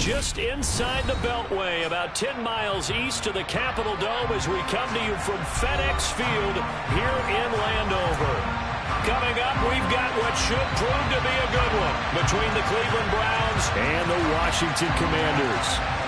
Just inside the Beltway, about 10 miles east of the Capitol Dome as we come to you from FedEx Field here in Landover. Coming up, we've got what should prove to be a good one between the Cleveland Browns and the Washington Commanders.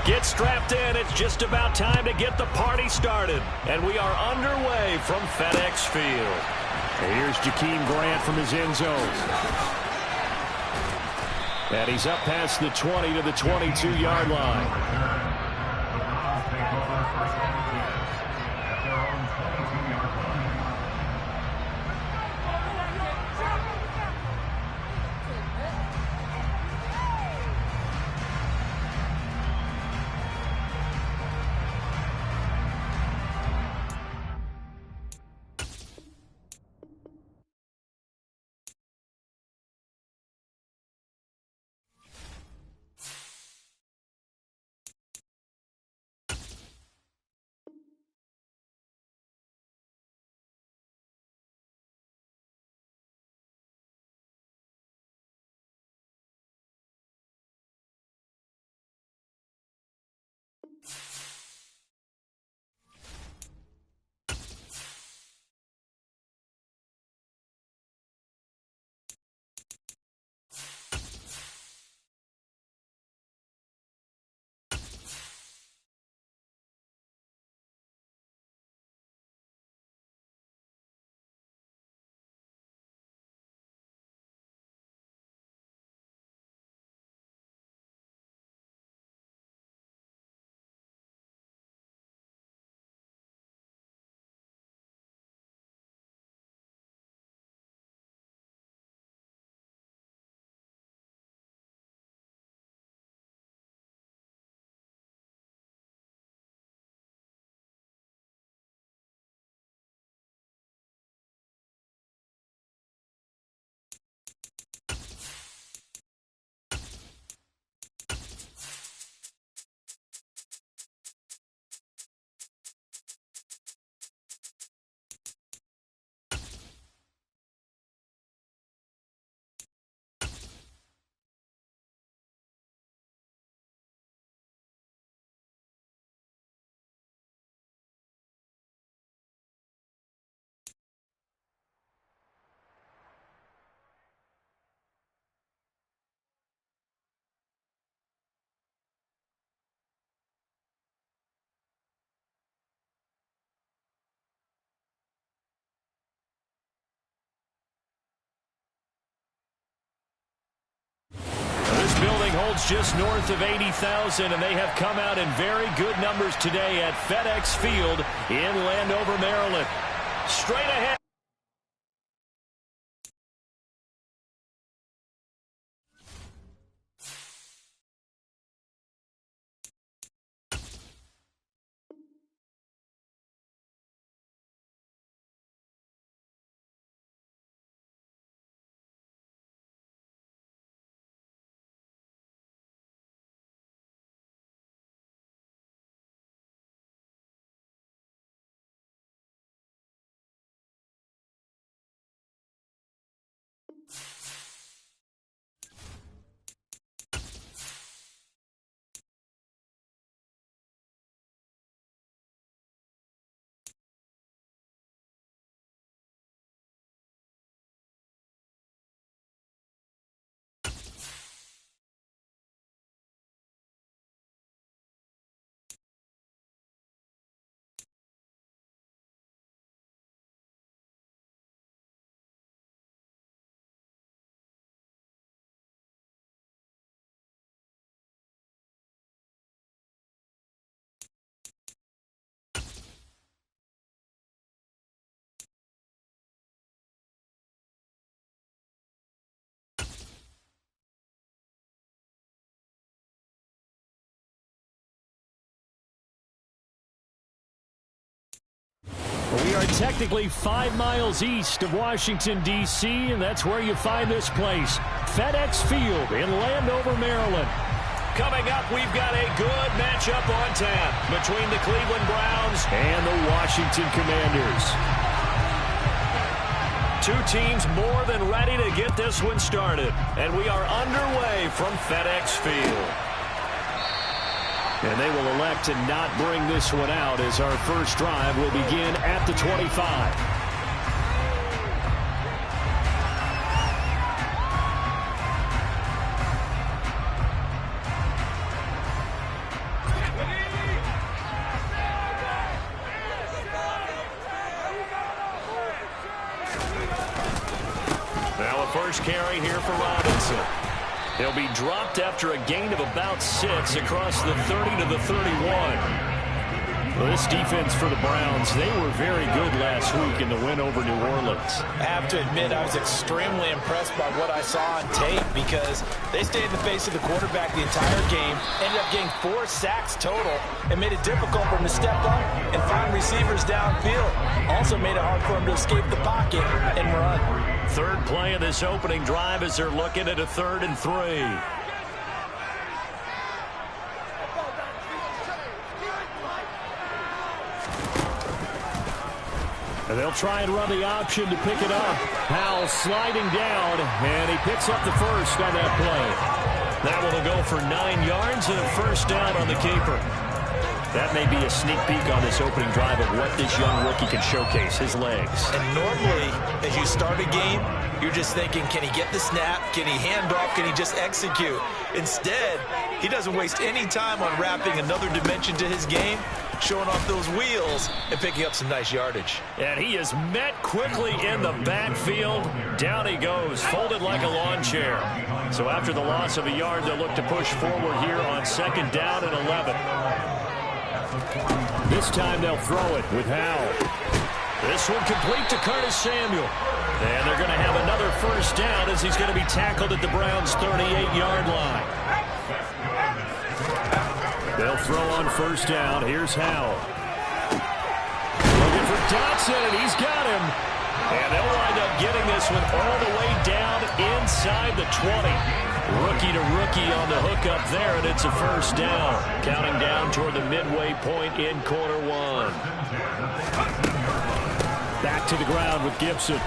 Get strapped in. It's just about time to get the party started. And we are underway from FedEx Field. And here's Jakeem Grant from his end zone. And he's up past the 20 to the 22-yard line. Building holds just north of 80,000, and they have come out in very good numbers today at FedEx Field in Landover, Maryland. Straight ahead. are technically 5 miles east of Washington, D.C., and that's where you find this place, FedEx Field in Landover, Maryland. Coming up, we've got a good matchup on tap between the Cleveland Browns and the Washington Commanders. Two teams more than ready to get this one started, and we are underway from FedEx Field. And they will elect to not bring this one out as our first drive will begin at the 25. Carry here for Robinson. He'll be dropped after a gain of about 6 across the 30 to the 31. Well, this defense for the Browns, they were very good last week in the win over New Orleans. I have to admit, I was extremely impressed by what I saw on tape because they stayed in the face of the quarterback the entire game, ended up getting 4 sacks total, and made it difficult for him to step up and find receivers downfield. Also made it hard for him to escape the pocket and run. Third play of this opening drive as they're looking at a 3rd and 3. And they'll try and run the option to pick it up. Howell sliding down, and he picks up the first on that play. That one will go for 9 yards and a first down on the keeper. That may be a sneak peek on this opening drive of what this young rookie can showcase, his legs. And normally, as you start a game, you're just thinking, can he get the snap? Can he hand off? Can he just execute? Instead, he doesn't waste any time on wrapping another dimension to his game, showing off those wheels and picking up some nice yardage. And he is met quickly in the backfield. Down he goes, folded like a lawn chair. So after the loss of a yard, they'll look to push forward here on 2nd down and 11. This time they'll throw it with Howell. This one complete to Curtis Samuel. And they're going to have another first down as he's going to be tackled at the Browns' 38-yard line. They'll throw on first down. Here's Howell. Looking for Dotson, and he's got him. And they'll wind up getting this one all the way down inside the 20. Rookie to rookie on the hook up there, and it's a first down. Counting down toward the midway point in quarter 1. Back to the ground with Gibson.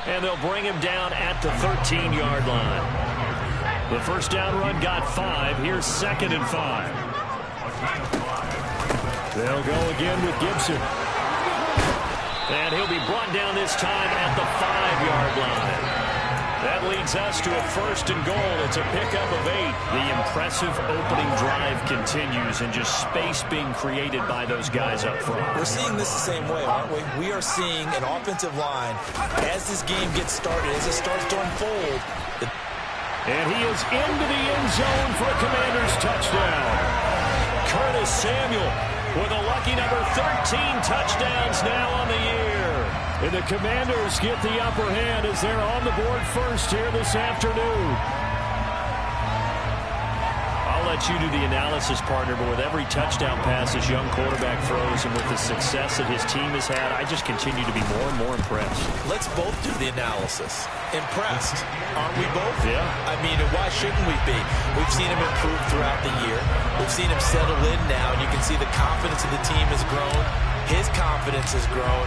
And they'll bring him down at the 13-yard line. The first down run got 5. Here's 2nd and 5. They'll go again with Gibson. And he'll be brought down this time at the 5-yard line. That leads us to a 1st and goal. It's a pickup of 8. The impressive opening drive continues, and just space being created by those guys up front. We're seeing this the same way, aren't we? We are seeing an offensive line, as this game gets started, as it starts to unfold. And he is into the end zone for a Commanders touchdown. Curtis Samuel with a lucky number 13 touchdowns now on the year. And the Commanders get the upper hand as they're on the board first here this afternoon. I'll let you do the analysis, partner, but with every touchdown pass this young quarterback throws and with the success that his team has had, I just continue to be more and more impressed. Let's both do the analysis. Impressed, aren't we both? Yeah. I mean, why shouldn't we be? We've seen him improve throughout the year. We've seen him settle in now, and you can see the confidence of the team has grown. His confidence has grown.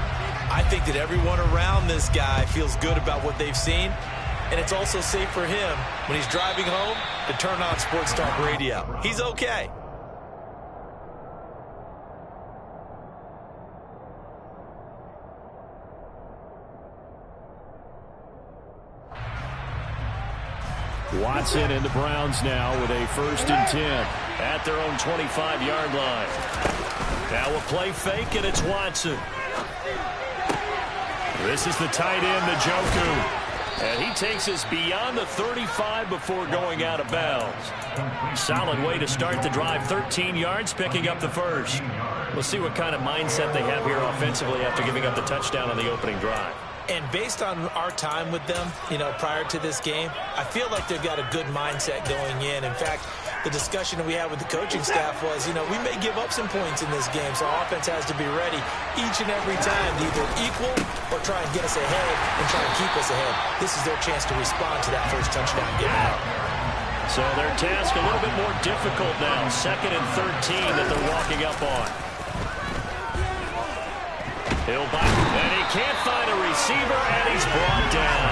I think that everyone around this guy feels good about what they've seen, and it's also safe for him when he's driving home to turn on Sports Talk Radio. He's okay. Watson and the Browns now with a 1st and 10 at their own 25-yard line. Now a play fake, and it's Watson. This is the tight end, Njoku. And he takes us beyond the 35 before going out of bounds. Solid way to start the drive. 13 yards, picking up the first. We'll see what kind of mindset they have here offensively after giving up the touchdown on the opening drive. And based on our time with them, prior to this game, I feel like they've got a good mindset going in. In fact, the discussion that we had with the coaching staff was, we may give up some points in this game, so our offense has to be ready each and every time to either equal or try and get us ahead and try and keep us ahead. This is their chance to respond to that first touchdown given up. So their task a little bit more difficult now. 2nd and 13 that they're walking up on. He'll back, and he can't find a receiver, and he's brought down.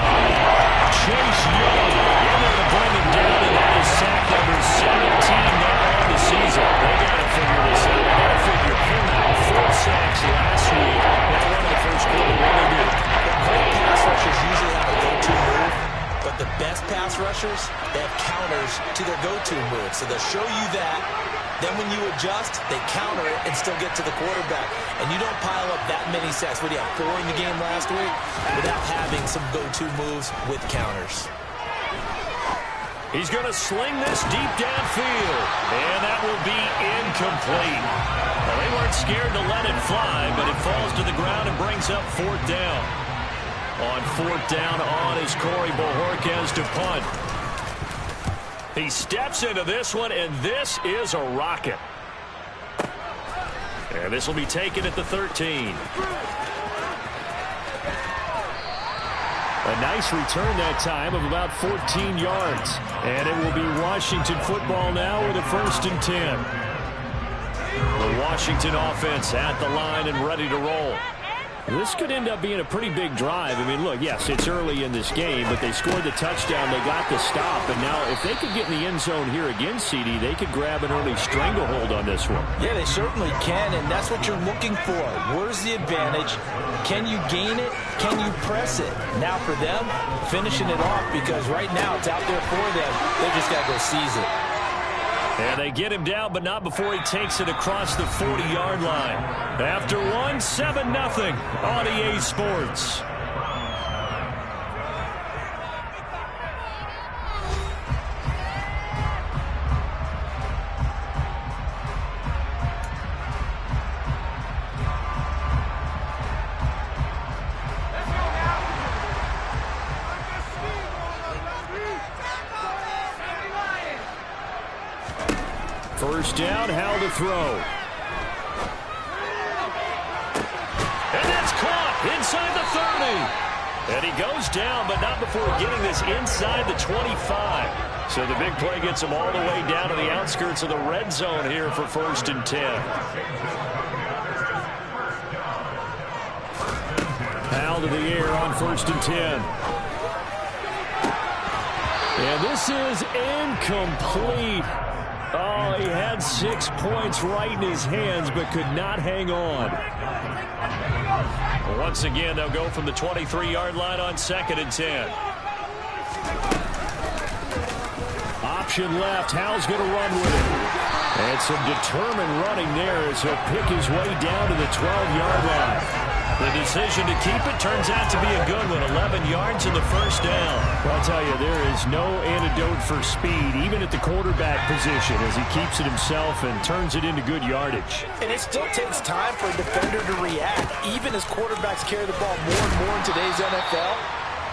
Chase Young in there to bring him down, and that is sack number 17 now on the season. They got to figure this out. They got to figure him out. 4 sacks last week. Now one in the first quarter. What do they do? The great pass rushers usually have a go-to move, but the best pass rushers, they have counters to their go-to move. So they'll show you that. Then when you adjust, they counter it and still get to the quarterback. And you don't pile up that many sacks. What do you have, 4 in the game last week? Without having some go-to moves with counters. He's going to sling this deep downfield. And that will be incomplete. Well, they weren't scared to let it fly, but it falls to the ground and brings up 4th down. On 4th down on is Corey Bojorquez to punt. He steps into this one, and this is a rocket. And this will be taken at the 13. A nice return that time of about 14 yards. And it will be Washington football now with a 1st and 10. The Washington offense at the line and ready to roll. This could end up being a pretty big drive. I mean, look, yes, it's early in this game, but they scored the touchdown. They got the stop. And now if they could get in the end zone here again, CD, they could grab an early stranglehold on this one. Yeah, they certainly can, and that's what you're looking for. Where's the advantage? Can you gain it? Can you press it? Now for them, finishing it off, because right now it's out there for them. They just got to go seize it. And they get him down, but not before he takes it across the 40-yard line. After 7-0 on EA Sports. First down, Howell to throw. And that's caught inside the 30. And he goes down, but not before getting this inside the 25. So the big play gets him all the way down to the outskirts of the red zone here for 1st and 10. Howell to the air on 1st and 10. And this is incomplete. Oh, he had 6 points right in his hands, but could not hang on. Once again, they'll go from the 23-yard line on 2nd and 10. Option left. Howell's going to run with it. And some determined running there as he'll pick his way down to the 12-yard line. The decision to keep it turns out to be a good one. 11 yards in the first down. Well, I'll tell you, there is no antidote for speed, even at the quarterback position, as he keeps it himself and turns it into good yardage. And it still takes time for a defender to react. Even as quarterbacks carry the ball more and more in today's NFL,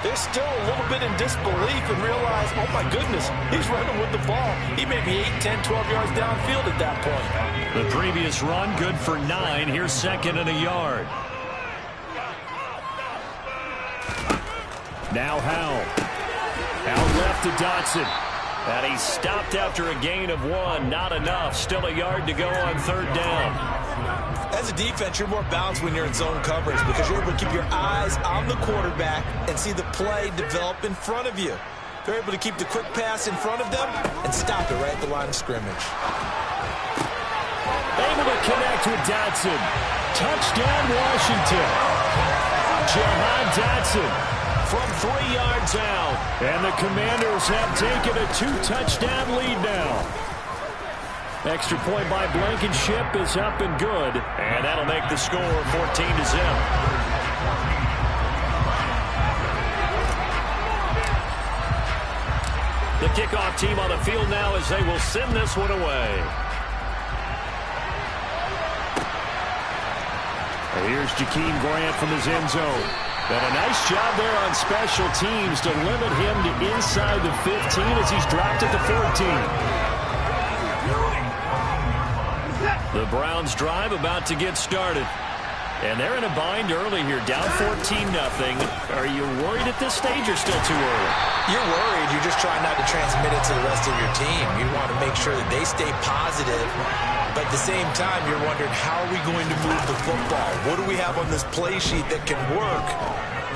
they're still a little bit in disbelief and realize, oh my goodness, he's running with the ball. He may be 8, 10, 12 yards downfield at that point. The previous run, good for 9. Here's 2nd and a yard. Now Howell. Out left to Dotson. And he stopped after a gain of 1. Not enough. Still a yard to go on 3rd down. As a defense, you're more balanced when you're in zone coverage because you're able to keep your eyes on the quarterback and see the play develop in front of you. They're able to keep the quick pass in front of them and stop it right at the line of scrimmage. Able to connect with Dotson. Touchdown, Washington. Jahan Dotson from 3 yards out. And the Commanders have taken a 2-touchdown lead now. Extra point by Blankenship is up and good. And that'll make the score 14-0. The kickoff team on the field now as they will send this one away. And here's Jakeem Grant from his end zone. And a nice job there on special teams to limit him to inside the 15 as he's dropped at the 14. The Browns drive about to get started. And they're in a bind early here, down 14-0. Are you worried at this stage or still too early? You're worried. You're just trying not to transmit it to the rest of your team. You want to make sure that they stay positive. But at the same time, you're wondering, how are we going to move the football? What do we have on this play sheet that can work?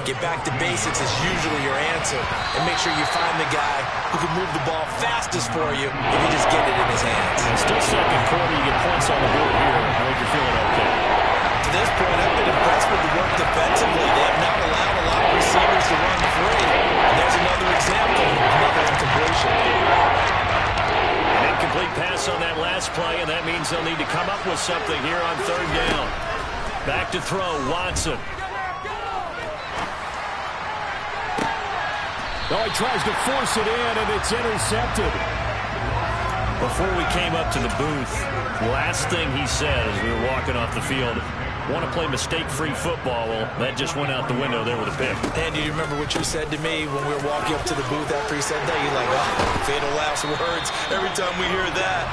Get back to basics is usually your answer. And make sure you find the guy who can move the ball fastest for you if you just get it in his hands. And still second quarter, you get points on the board here. I hope you're feeling okay. To this point, I've been impressed with the work defensively. They have not allowed a lot of receivers to run free. And there's another example of another incompletion. An incomplete pass on that last play, and that means they'll need to come up with something here on third down. Back to throw, Watson. Oh, he tries to force it in, and it's intercepted. Before we came up to the booth, last thing he said as we were walking off the field, want to play mistake-free football. Well, that just went out the window there with a pick. Andy, you remember what you said to me when we were walking up to the booth after he said that? You're like, oh, fatal last words. Every time we hear that,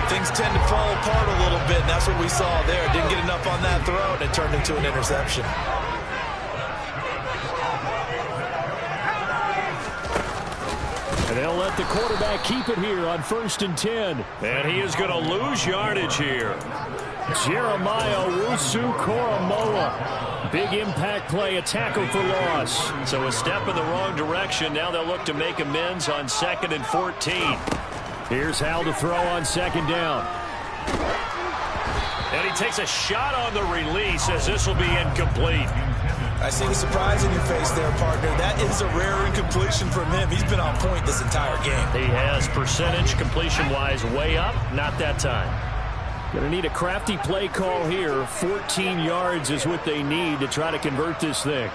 things tend to fall apart a little bit, and that's what we saw there. Didn't get enough on that throw, and it turned into an interception. And they'll let the quarterback keep it here on 1st and 10. And he is going to lose yardage here. Jeremiah Owusu-Koramoah. Big impact play, a tackle for loss. So a step in the wrong direction. Now they'll look to make amends on 2nd and 14. Here's Hal to throw on 2nd down. And he takes a shot on the release as this will be incomplete. I see the surprise in your face there, partner. That is a rare incompletion from him. He's been on point this entire game. He has percentage completion-wise way up. Not that time. Going to need a crafty play call here. 14 yards is what they need to try to convert this thing.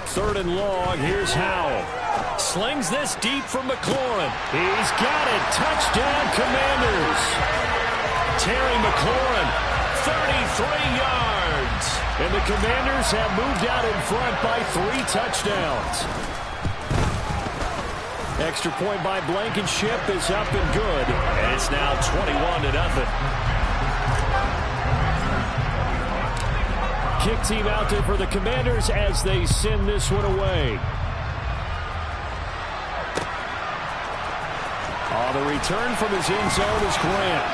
Third and long, here's Howell. Slings this deep for McLaurin. He's got it. Touchdown, Commanders. Terry McLaurin, 33 yards. And the Commanders have moved out in front by 3 touchdowns. Extra point by Blankenship is up and good. And it's now 21-0. Kick team out there for the Commanders as they send this one away. The return from his end zone is Grant.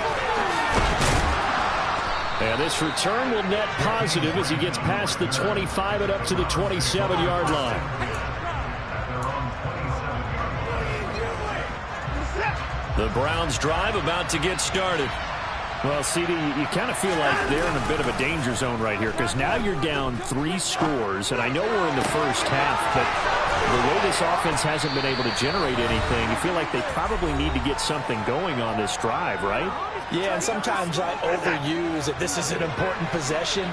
And this return will net positive as he gets past the 25 and up to the 27-yard line. The Browns drive about to get started. Well, CD, you kind of feel like they're in a bit of a danger zone right here because now you're down 3 scores, and I know we're in the first half, but the way this offense hasn't been able to generate anything, you feel like they probably need to get something going on this drive, right? Yeah, and sometimes I overuse that this is an important possession.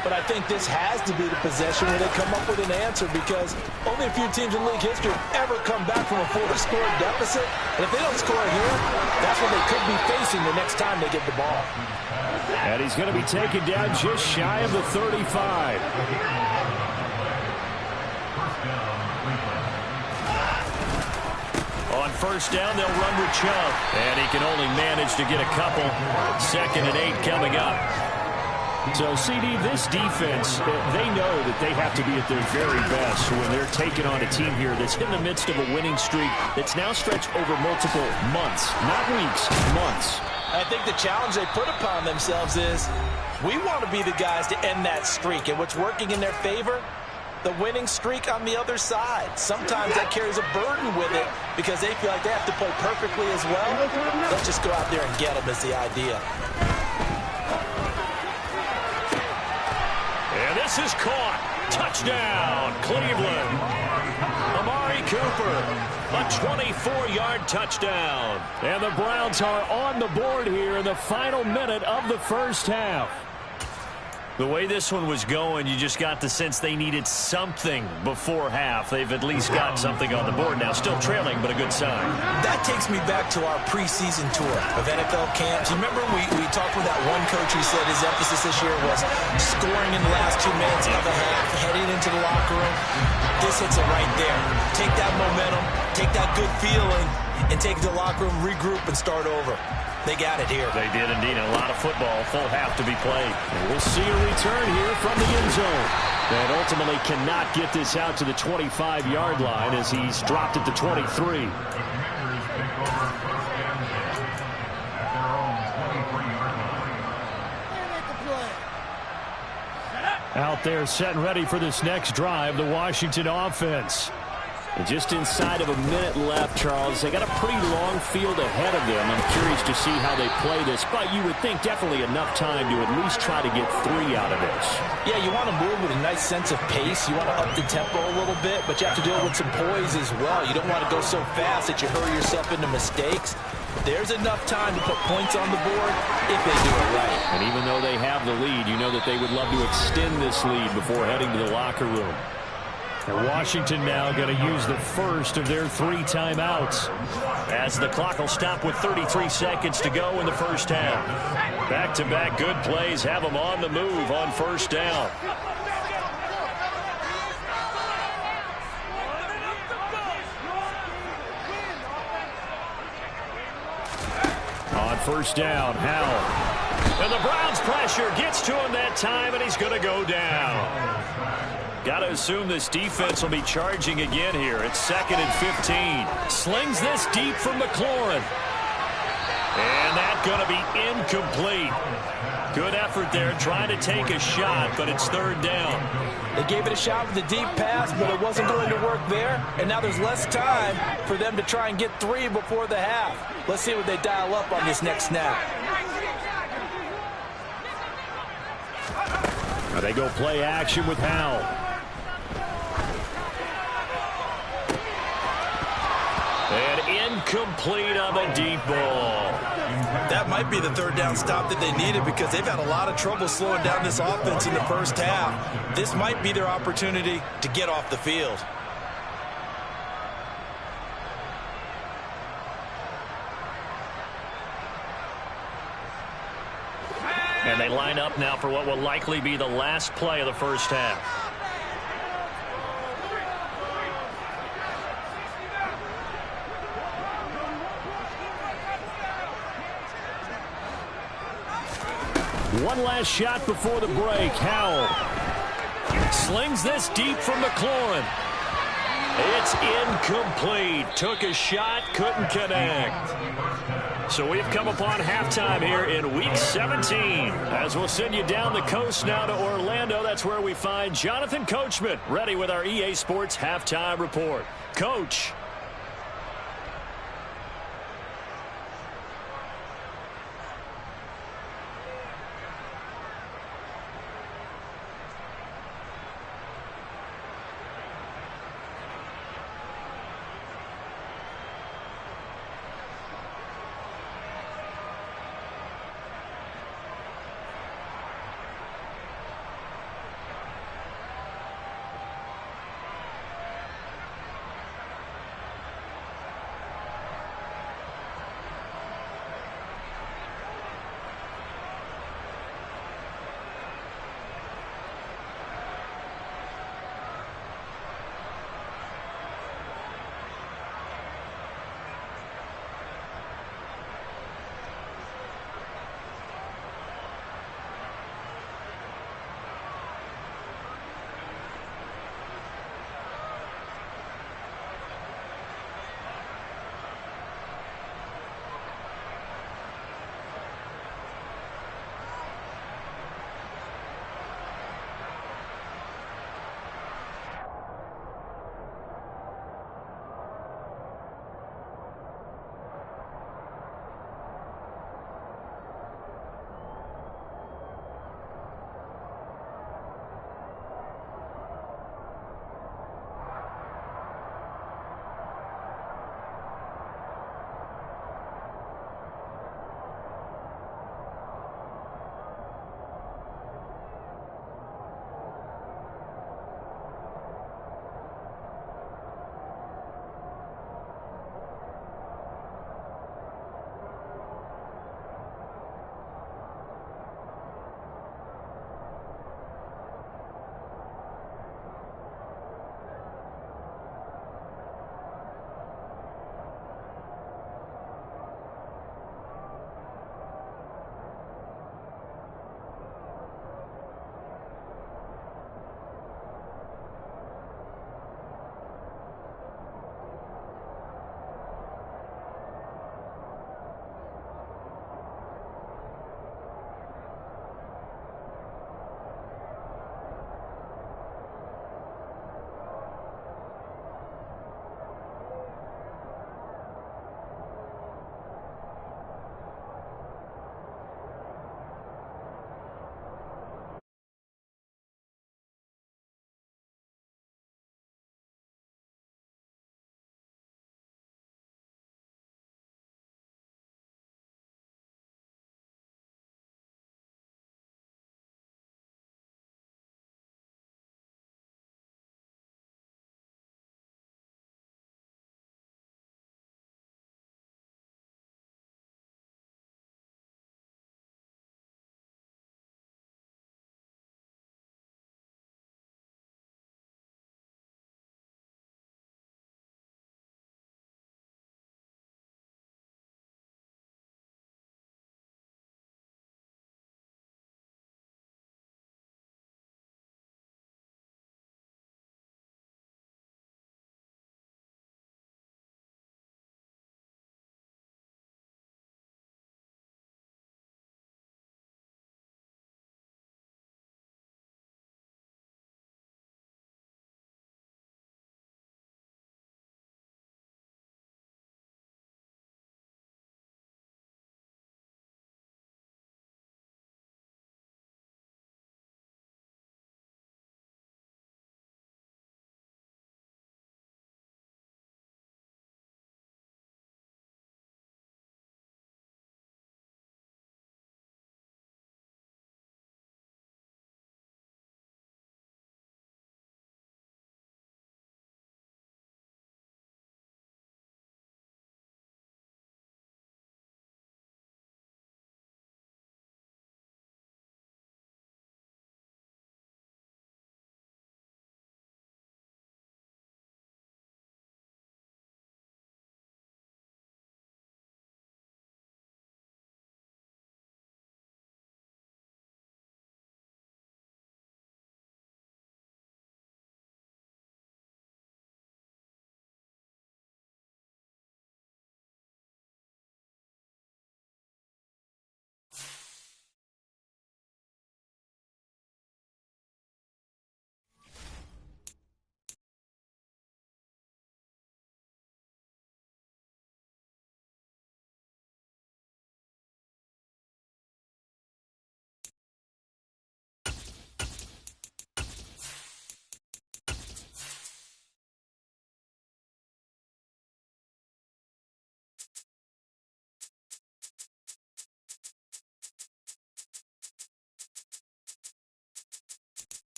But I think this has to be the possession where they come up with an answer because only a few teams in league history have ever come back from a 4-score deficit. And if they don't score here, that's what they could be facing the next time they get the ball. And he's going to be taken down just shy of the 35. On first down, they'll run with Chubb. And he can only manage to get a couple. 2nd and 8 coming up. So, CD, this defense, they know that they have to be at their very best when they're taking on a team here that's in the midst of a winning streak that's now stretched over multiple months, not weeks, months. I think the challenge they put upon themselves is we want to be the guys to end that streak. And what's working in their favor? The winning streak on the other side. Sometimes that carries a burden with it because they feel like they have to play perfectly as well. Let's just go out there and get them is the idea. And this is caught. Touchdown, Cleveland. Amari Cooper, a 24-yard touchdown. And the Browns are on the board here in the final minute of the first half. The way this one was going, you just got the sense they needed something before half. They've at least got something on the board now. Still trailing, but a good sign. That takes me back to our preseason tour of NFL camps. You remember we talked with that one coach who said his emphasis this year was scoring in the last 2 minutes of the half, heading into the locker room. This hits it right there. Take that momentum, take that good feeling, and take it to the locker room, regroup, and start over. They got it here. They did indeed. A lot of football, full half to be played. And we'll see a return here from the end zone. And ultimately cannot get this out to the 25-yard line as he's dropped at the 23. Out there set and ready for this next drive, the Washington offense. And just inside of a minute left, Charles. They got a pretty long field ahead of them. I'm curious to see how they play this, but you would think definitely enough time to at least try to get 3 out of this. Yeah, you want to move with a nice sense of pace. You want to up the tempo a little bit, but you have to do it with some poise as well. You don't want to go so fast that you hurry yourself into mistakes. There's enough time to put points on the board if they do it right. And even though they have the lead, you know that they would love to extend this lead before heading to the locker room. And Washington now going to use the first of their 3 timeouts as the clock will stop with 33 seconds to go in the first half. Back-to-back good plays have them on the move on first down. On first down, Howell. And the Browns pressure gets to him that time, and he's going to go down. Got to assume this defense will be charging again here. It's 2nd and 15. Slings this deep from McLaurin. And that's going to be incomplete. Good effort there trying to take a shot, but it's 3rd down. They gave it a shot with the deep pass, but it wasn't going to work there. And now there's less time for them to try and get 3 before the half. Let's see what they dial up on this next snap. Now they go play action with Howell. And incomplete on the deep ball. That might be the 3rd down stop that they needed because they've had a lot of trouble slowing down this offense in the first half. This might be their opportunity to get off the field. And they line up now for what will likely be the last play of the first half. One last shot before the break. Howell slings this deep from McLaurin. It's incomplete. Took a shot, couldn't connect. So we've come upon halftime here in Week 17. As we'll send you down the coast now to Orlando. That's where we find Jonathan Coachman ready with our EA Sports Halftime Report. Coach.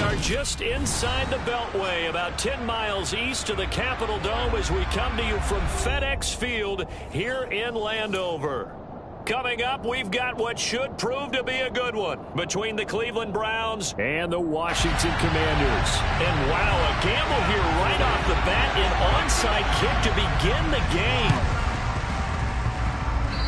are just inside the Beltway, about 10 miles east of the Capitol Dome as we come to you from FedEx Field here in Landover. Coming up, we've got what should prove to be a good one between the Cleveland Browns and the Washington Commanders. And wow, a gamble here right off the bat, an onside kick to begin the game.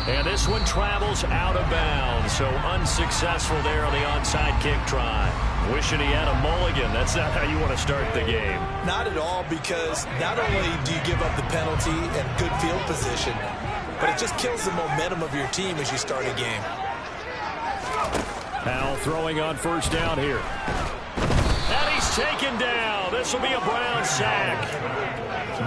And this one travels out of bounds, so unsuccessful there on the onside kick try. Wishing he had a mulligan. That's not how you want to start the game. Not at all, because not only do you give up the penalty and good field position, but it just kills the momentum of your team as you start a game. Powell throwing on first down here. And he's taken down. This will be a Brown sack.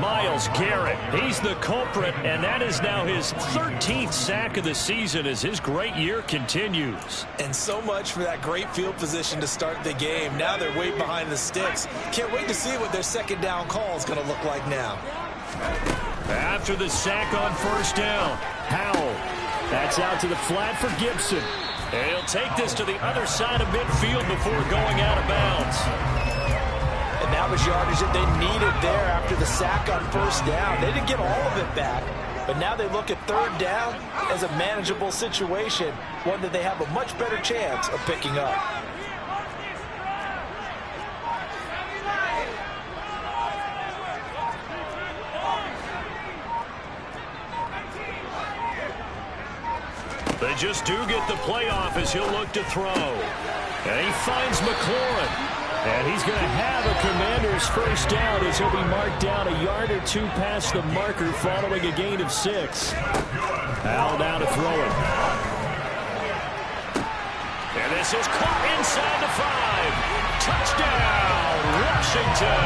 Myles Garrett, he's the culprit, and that is now his 13th sack of the season as his great year continues. And so much for that great field position to start the game. Now they're way behind the sticks. Can't wait to see what their second down call is going to look like now. After the sack on first down, Powell. That's out to the flat for Gibson. And he'll take this to the other side of midfield before going out of bounds. And that was yardage that they needed there after the sack on first down. They didn't get all of it back, but now they look at third down as a manageable situation, one that they have a much better chance of picking up. They just do get the playoff as he'll look to throw. And he finds McLaurin. And he's going to have a Commanders first down as he'll be marked down a yard or two past the marker following a gain of 6. Powell down to throw it. And this is caught inside the 5. Touchdown, Washington.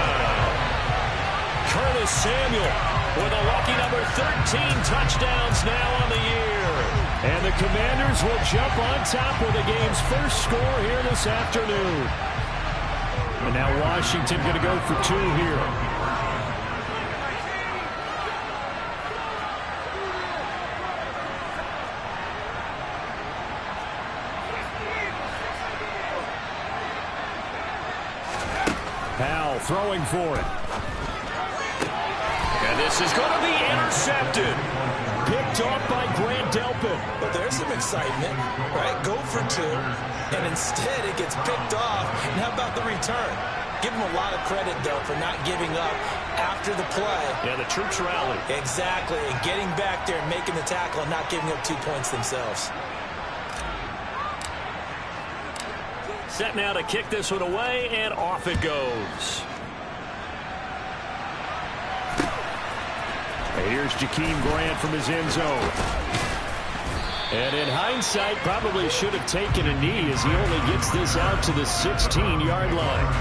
Curtis Samuel with a lucky number 13 touchdowns now on the year. And the Commanders will jump on top with the game's first score here this afternoon. And now Washington going to go for 2 here. Powell throwing for it. And this is going to be intercepted. Picked off by Grant Delpit. But there's some excitement, right? Go for 2, and instead it gets picked off. And how about the return? Give him a lot of credit, though, for not giving up after the play. Yeah, the troops rally. Exactly, and getting back there and making the tackle and not giving up 2 points themselves. Set now to kick this one away, and off it goes. Here's Jakeem Grant from his end zone. And in hindsight, probably should have taken a knee as he only gets this out to the 16-yard line.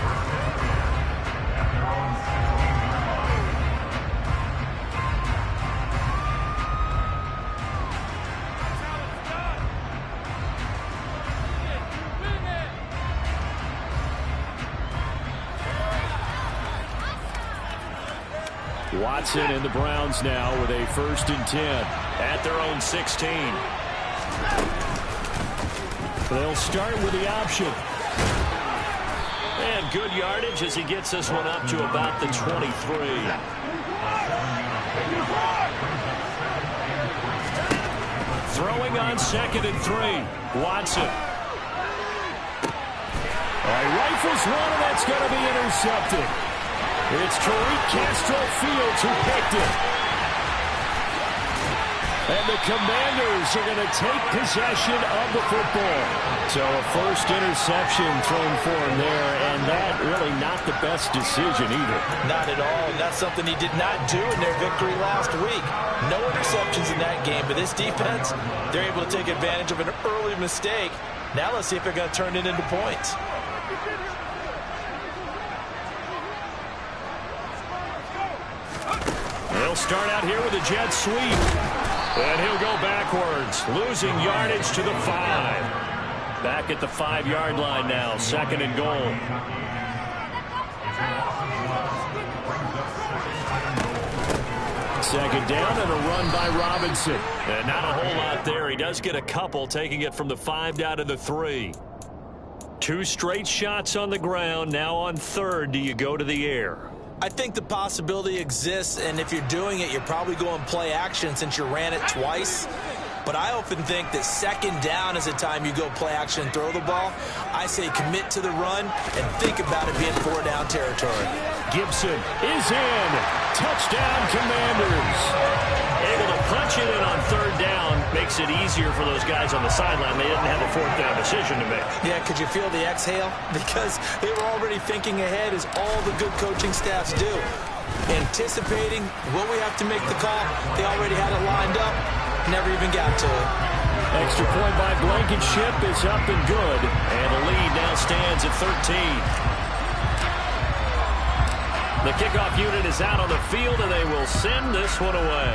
Watson and the Browns now with a 1st and 10 at their own 16. They'll start with the option. And good yardage as he gets this one up to about the 23. Throwing on 2nd and 3. Watson. He rifles one, and that's going to be intercepted. It's Tariq Castro-Fields who picked it. And the Commanders are going to take possession of the football. So a first interception thrown for him there, and that really not the best decision either. Not at all, and that's something he did not do in their victory last week. No interceptions in that game, but this defense, they're able to take advantage of an early mistake. Now let's see if they're going to turn it into points. They'll start out here with a jet sweep. And he'll go backwards, losing yardage to the 5. Back at the 5-yard line now, 2nd and goal. Second down and a run by Robinson. And not a whole lot there. He does get a couple, taking it from the 5 down to the 3. 2 straight shots on the ground. Now on third, do you go to the air? I think the possibility exists, and if you're doing it, you're probably going play action since you ran it twice. But I often think that second down is the time you go play action and throw the ball. I say commit to the run and think about it being 4-down territory. Gibson is in. Touchdown, Commanders. Able to punch it in on third down makes it easier for those guys on the sideline. They didn't have a 4th down decision to make. Yeah, could you feel the exhale? Because they were already thinking ahead, as all the good coaching staffs do. Anticipating what we have to make the call. They already had it lined up. Never even got to it. Extra point by Blankenship is up and good. And the lead now stands at 13. The kickoff unit is out on the field, and they will send this one away.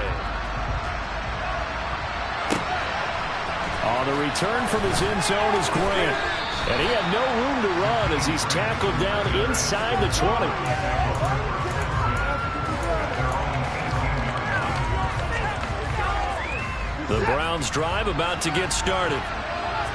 On the return from his end zone is Grant. And he had no room to run as he's tackled down inside the 20. The Browns drive about to get started.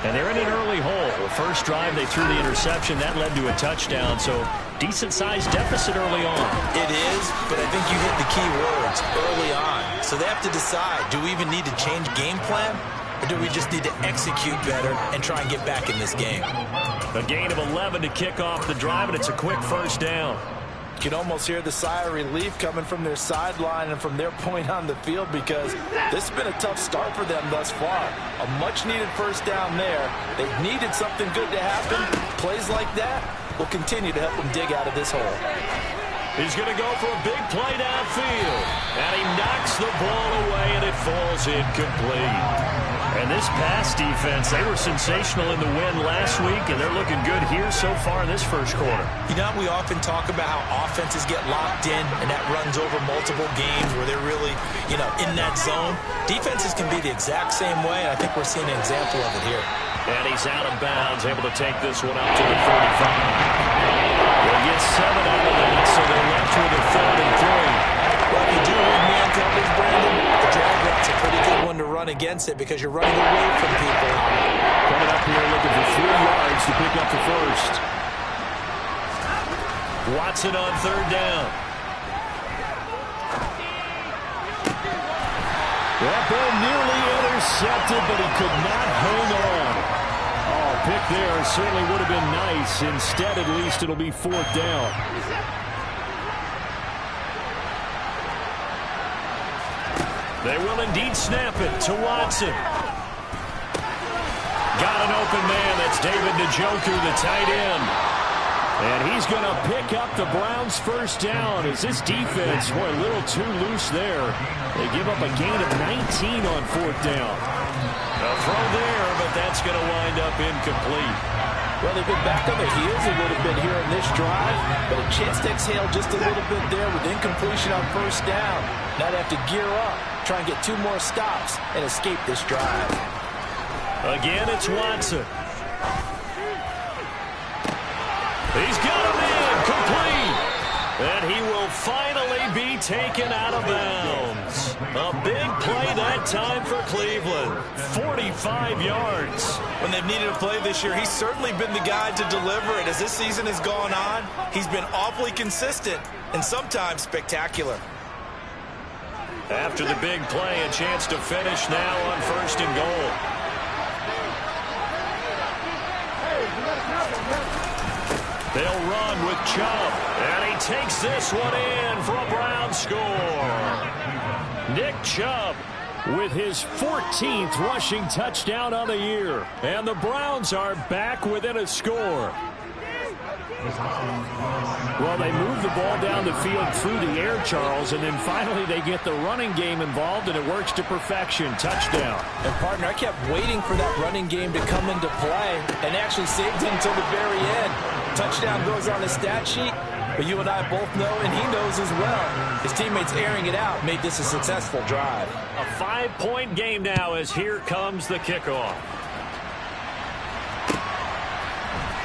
And they're in an early hole. The first drive, they threw the interception. That led to a touchdown, so decent-sized deficit early on. It is, but I think you hit the key words early on. So they have to decide, do we even need to change game plan? Or do we just need to execute better and try and get back in this game? A gain of 11 to kick off the drive, and it's a quick first down. You can almost hear the sigh of relief coming from their sideline and from their point on the field, because this has been a tough start for them thus far. A much-needed first down there. They've needed something good to happen. Plays like that will continue to help them dig out of this hole. He's going to go for a big play downfield. And he knocks the ball away, and it falls incomplete. And this pass defense, they were sensational in the win last week, and they're looking good here so far in this first quarter. You know, we often talk about how offenses get locked in, and that runs over multiple games where they're really, in that zone. Defenses can be the exact same way, and I think we're seeing an example of it here. And he's out of bounds, able to take this one up to the 35. They'll get 7 out of that, so they're left with a 3rd and 3. Well, if you do read man coverage, Brandon, the drag route's a pretty good one to run against it because you're running away from people. Coming up here looking for 3 yards to pick up the first. Watson on 3rd down. That ball nearly intercepted, but he could not hang on. Oh, pick there certainly would have been nice. Instead, at least, it'll be 4th down. They will indeed snap it to Watson. Got an open man. That's David Njoku, the tight end. And he's going to pick up the Browns' first down as this defense, boy, a little too loose there. They give up a gain of 19 on 4th down. A throw there, but that's going to wind up incomplete. Well, they've been back on their heels a little bit here in this drive, but a chance to exhale just a little bit there with incompletion on first down. Now they have to gear up, try and get 2 more stops, and escape this drive. Again, it's Watson. He's got him in, complete. And he will finally be taken out of bounds. A big play that time for Cleveland. 45 yards. When they've needed a play this year, he's certainly been the guy to deliver it. As this season has gone on, he's been awfully consistent and sometimes spectacular. After the big play, a chance to finish now on 1st and goal. They'll run with Chubb, and he takes this one in for a Brown score. Nick Chubb with his 14th rushing touchdown on the year. And the Browns are back within a score. Well, they move the ball down the field through the air, Charles, and then finally they get the running game involved, and it works to perfection. Touchdown. And, partner, I kept waiting for that running game to come into play and actually saved him until the very end. Touchdown goes on the stat sheet, but you and I both know, and he knows as well, his teammates airing it out made this a successful drive. A 5-point game now as here comes the kickoff.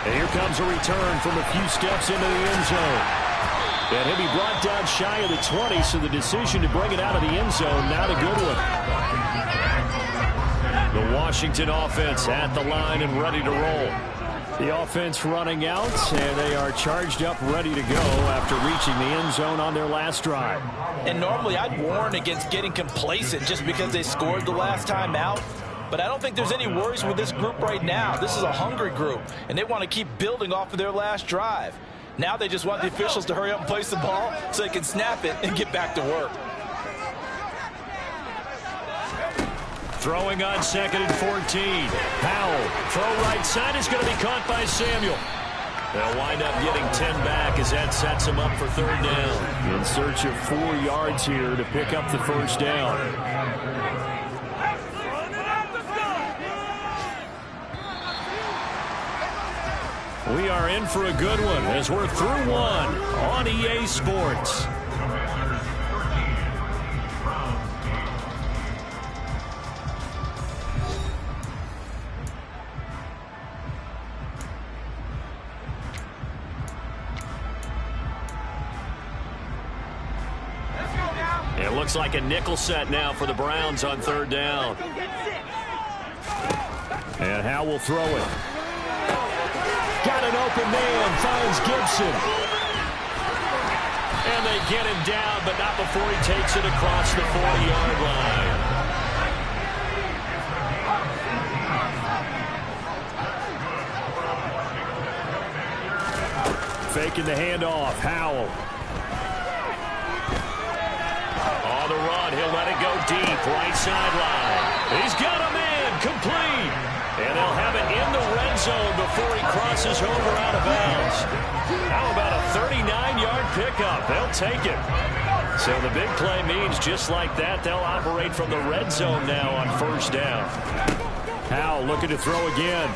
And here comes a return from a few steps into the end zone. And he'll be brought down shy of the 20, so the decision to bring it out of the end zone, not a good one. The Washington offense at the line and ready to roll. The offense running out, and they are charged up, ready to go after reaching the end zone on their last drive. And normally I'd warn against getting complacent just because they scored the last time out. But I don't think there's any worries with this group right now. This is a hungry group, and they want to keep building off of their last drive. Now they just want the officials to hurry up and place the ball so they can snap it and get back to work. Throwing on 2nd and 14. Powell, throw right side is going to be caught by Samuel. They'll wind up getting 10 back as that sets them up for 3rd down. In search of 4 yards here to pick up the 1st down. We are in for a good one as we're through one on EA Sports. It looks like a nickel set now for the Browns on 3rd down. And Howe will throw it. Got an open man, finds Gibson. And they get him down, but not before he takes it across the 40-yard line. Faking the handoff, Howell. On the run, he'll let it go deep, right sideline. He's got a man, complete. And they'll have it in the red zone before he crosses over out of bounds. How about a 39-yard pickup? They'll take it. So the big play means just like that, they'll operate from the red zone now on 1st down. Howell looking to throw again.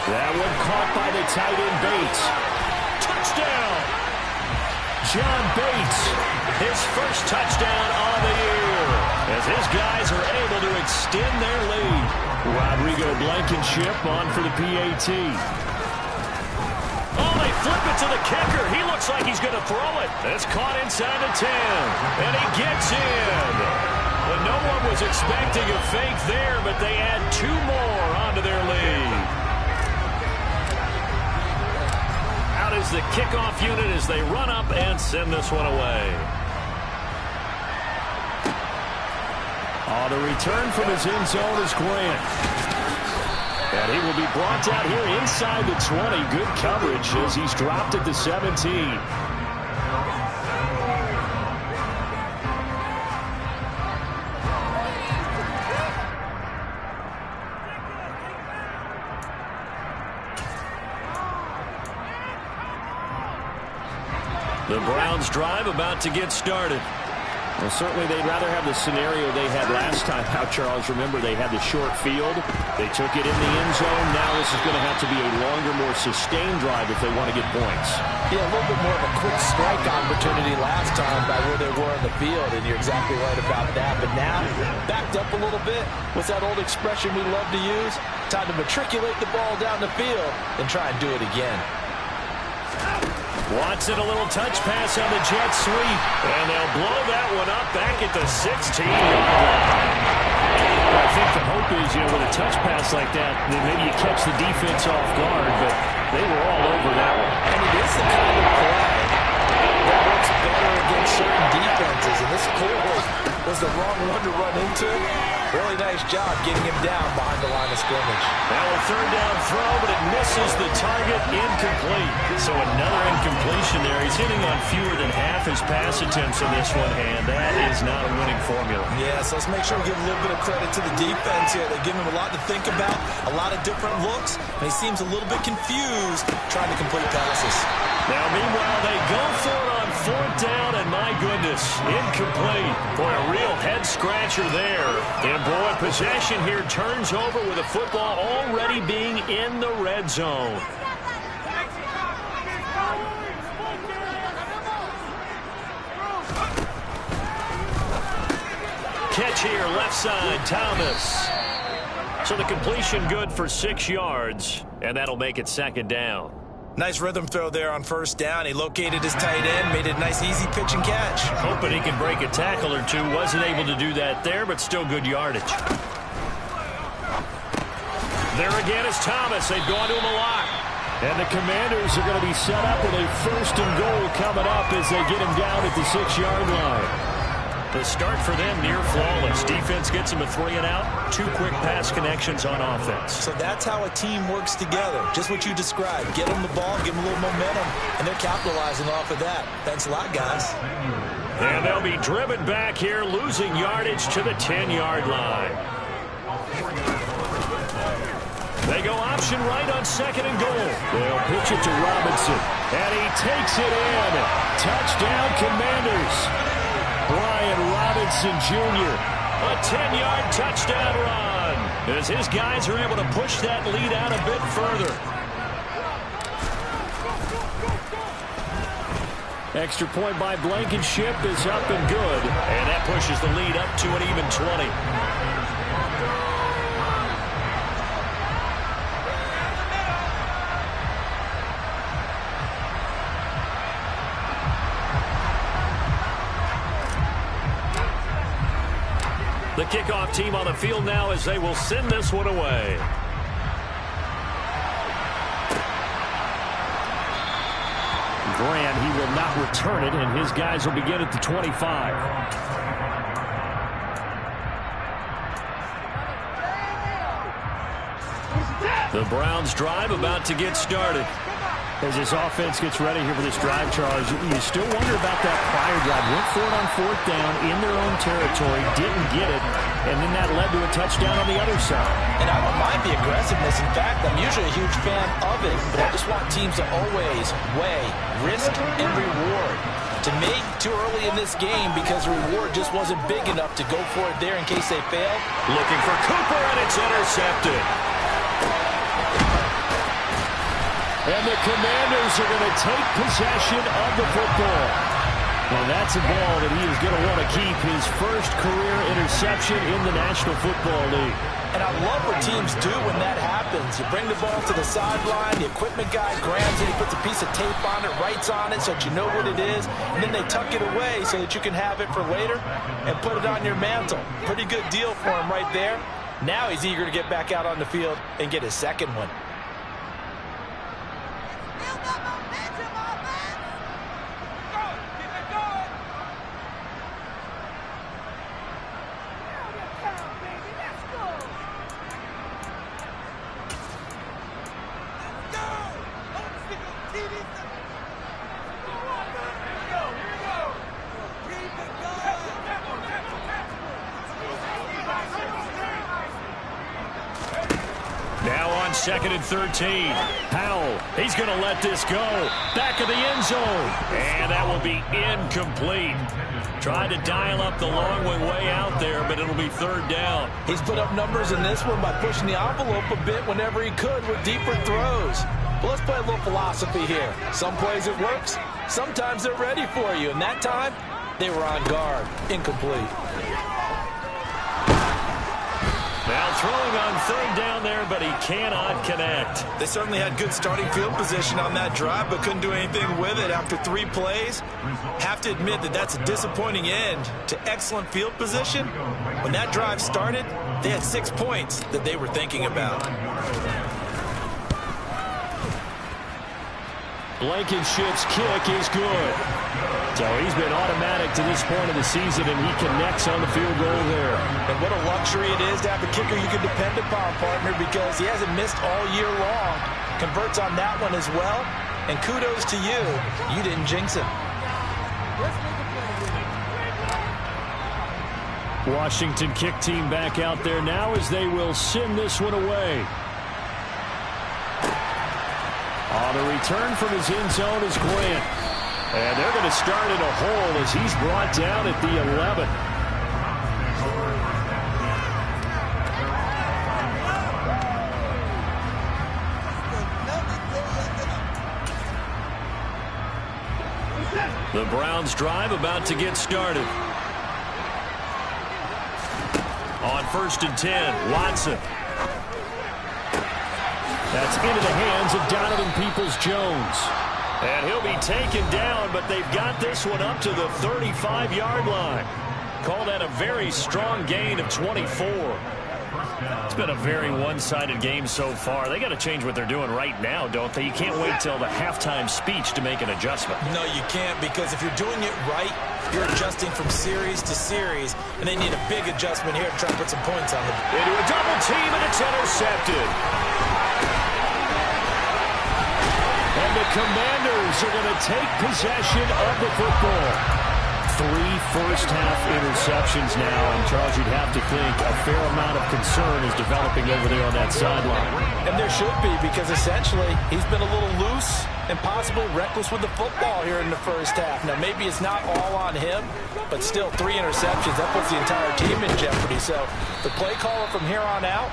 That one caught by the tight end Bates. Touchdown! John Bates, his first touchdown on the year, as his guys are able to extend their lead. Rodrigo Blankenship on for the PAT. Oh, they flip it to the kicker. He looks like he's going to throw it. It's caught inside the 10, and he gets in. Well, no one was expecting a fake there, but they add 2 more onto their lead. Out is the kickoff unit as they run up and send this one away. The return from his end zone is Grant. And he will be brought down here inside the 20. Good coverage as he's dropped at the 17. The Browns drive about to get started. Well, certainly they'd rather have the scenario they had last time out, Charles. Remember, they had the short field. They took it in the end zone. Now this is going to have to be a longer, more sustained drive if they want to get points. Yeah, a little bit more of a quick strike opportunity last time by where they were in the field, and you're exactly right about that. But now, backed up a little bit, what's that old expression we love to use? Time to matriculate the ball down the field and try and do it again. Watson, a little touch pass on the jet sweep. And they'll blow that one up back at the 16-yard line. I think the hope is, with a touch pass like that, then maybe you catch the defense off guard, but they were all over that one. And it is the kind of play that works better against certain defenses, and this cohort was the wrong one to run into. Really nice job getting him down behind the line of scrimmage. Now a 3rd down throw, but it misses the target, incomplete. So another incompletion there. He's hitting on fewer than half his pass attempts in this one, and that is not a winning formula. Yeah, so let's make sure we give a little bit of credit to the defense here. They give him a lot to think about, a lot of different looks, and he seems a little bit confused trying to complete passes. Now, meanwhile, they go for it on 4th down, and my goodness, incomplete. Boy, a real head-scratcher there. And boy, possession here turns over with a football already being in the red zone. Catch here, left side, Thomas. So the completion good for 6 yards, and that'll make it 2nd down. Nice rhythm throw there on 1st down. He located his tight end, made it a nice easy pitch and catch. Hoping he can break a tackle or two. Wasn't able to do that there, but still good yardage. There again is Thomas. They've gone to him a lot. And the Commanders are going to be set up with a 1st and goal coming up as they get him down at the 6-yard line. The start for them near flawless. Defense gets them a 3 and out. 2 quick pass connections on offense. So that's how a team works together. Just what you described. Get them the ball, give them a little momentum, and they're capitalizing off of that. Thanks a lot, guys. And they'll be driven back here, losing yardage to the 10-yard line. They go option right on 2nd and goal. They'll pitch it to Robinson. And he takes it in. Touchdown, Commanders. Brian Robinson Jr. A 10-yard touchdown run. As his guys are able to push that lead out a bit further. Extra point by Blankenship is up and good. And that pushes the lead up to an even 20. The kickoff team on the field now as they will send this one away. Grant, he will not return it, and his guys will begin at the 25. The Browns drive about to get started. As this offense gets ready here for this drive, Charles, you still wonder about that prior drive. Went for it on 4th down in their own territory, didn't get it, and then that led to a touchdown on the other side. And I don't mind the aggressiveness. In fact, I'm usually a huge fan of it, but I just want teams to always weigh risk and reward. To me, too early in this game because the reward just wasn't big enough to go for it there in case they failed. Looking for Cooper, and it's intercepted. And the Commanders are going to take possession of the football. Well, that's a ball that he is going to want to keep, his first career interception in the National Football League. And I love what teams do when that happens. You bring the ball to the sideline, the equipment guy grabs it, he puts a piece of tape on it, writes on it so that you know what it is, and then they tuck it away so that you can have it for later and put it on your mantle. Pretty good deal for him right there. Now he's eager to get back out on the field and get his second one. Now on 2nd and 13. Powell, he's going to let this go. Back of the end zone. And that will be incomplete. Tried to dial up the long way out there, but it'll be 3rd down. He's put up numbers in this one by pushing the envelope a bit whenever he could with deeper throws. But let's play a little philosophy here. Some plays it works. Sometimes they're ready for you. And that time, they were on guard. Incomplete. Now throwing on 3rd down there, but he cannot connect. They certainly had good starting field position on that drive, but couldn't do anything with it after 3 plays. Have to admit that that's a disappointing end to excellent field position. When that drive started, they had 6 points that they were thinking about. Blankenship's kick is good. So he's been automatic to this point of the season, and he connects on the field goal there. And what a luxury it is to have a kicker you can depend upon, partner, because he hasn't missed all year long. Converts on that one as well. And kudos to you. You didn't jinx it. Washington kick team back out there now as they will send this one away. On the return from his end zone is Grant. And they're going to start in a hole as he's brought down at the 11. The Browns drive about to get started. On 1st and 10, Watson. That's into the hands of Donovan Peoples-Jones. And he'll be taken down, but they've got this one up to the 35-yard line. Call that a very strong gain of 24. It's been a very one-sided game so far. They got to change what they're doing right now, don't they? You can't wait till the halftime speech to make an adjustment. No, you can't, because if you're doing it right, you're adjusting from series to series, and they need a big adjustment here to try to put some points on them. Into a double team, and it's intercepted. And the Commanders are going to take possession of the football. 3 first-half interceptions now, and Charles, you'd have to think a fair amount of concern is developing over there on that sideline. And there should be, because essentially he's been a little loose and possibly reckless with the football here in the first half. Now, maybe it's not all on him, but still 3 interceptions. That puts the entire team in jeopardy. So the play caller from here on out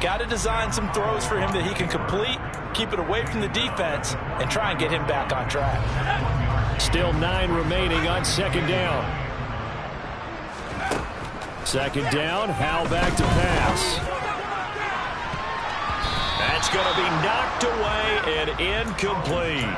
got to design some throws for him that he can complete, keep it away from the defense, and try and get him back on track. Still 9 remaining on second down. Second down, Howell back to pass. That's going to be knocked away and incomplete.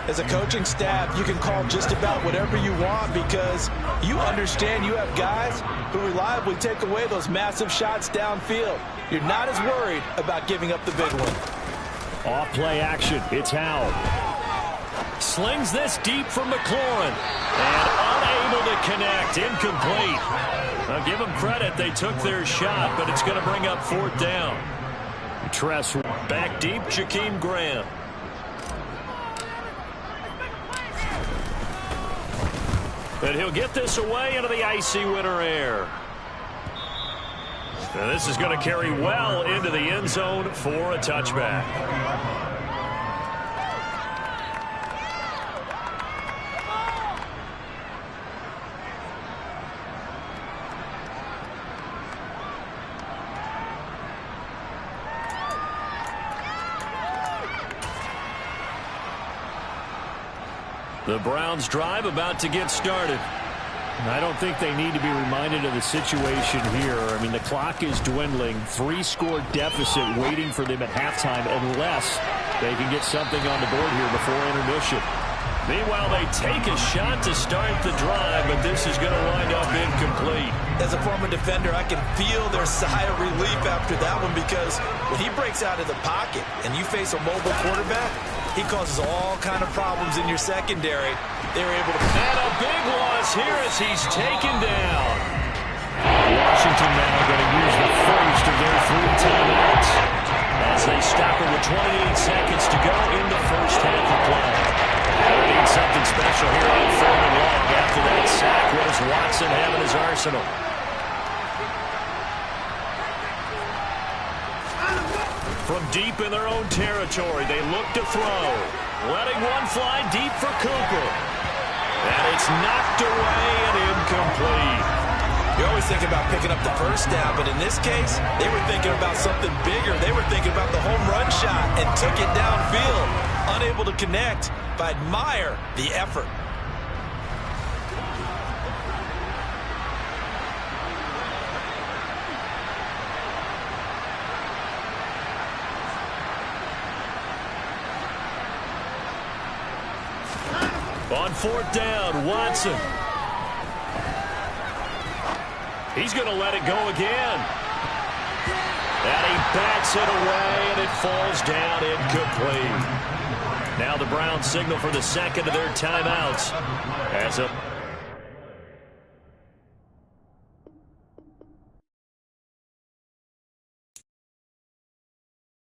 As a coaching staff, you can call just about whatever you want because you understand you have guys who reliably take away those massive shots downfield. You're not as worried about giving up the big one. Off play action. It's Howell. Slings this deep from McLaurin. And unable to connect. Incomplete. I'll give them credit. They took their shot, but it's going to bring up 4th down. Tress back deep. Jakeem Graham. And he'll get this away into the icy winter air. And this is going to carry well into the end zone for a touchback. The Browns drive about to get started. I don't think they need to be reminded of the situation here. I mean, the clock is dwindling. 3-score deficit waiting for them at halftime unless they can get something on the board here before intermission. Meanwhile, they take a shot to start the drive, but this is going to wind up incomplete. As a former defender, I can feel their sigh of relief after that one, because when he breaks out of the pocket and you face a mobile quarterback, he causes all kind of problems in your secondary. They were able to... And a big loss here as he's taken down. Washington now going to use the first of their 3 timeouts as they stop it with 28 seconds to go in the first half of play. They need something special here on 4th and long after that sack. What does Watson have in his arsenal? From deep in their own territory, they look to throw. Letting one fly deep for Cooper. And it's knocked away and incomplete. You always think about picking up the first down, but in this case, they were thinking about something bigger. They were thinking about the home run shot and took it downfield. Unable to connect, but admire the effort. On 4th down, Watson. He's going to let it go again. And he bats it away, and it falls down incomplete. Now the Browns signal for the second of their timeouts as a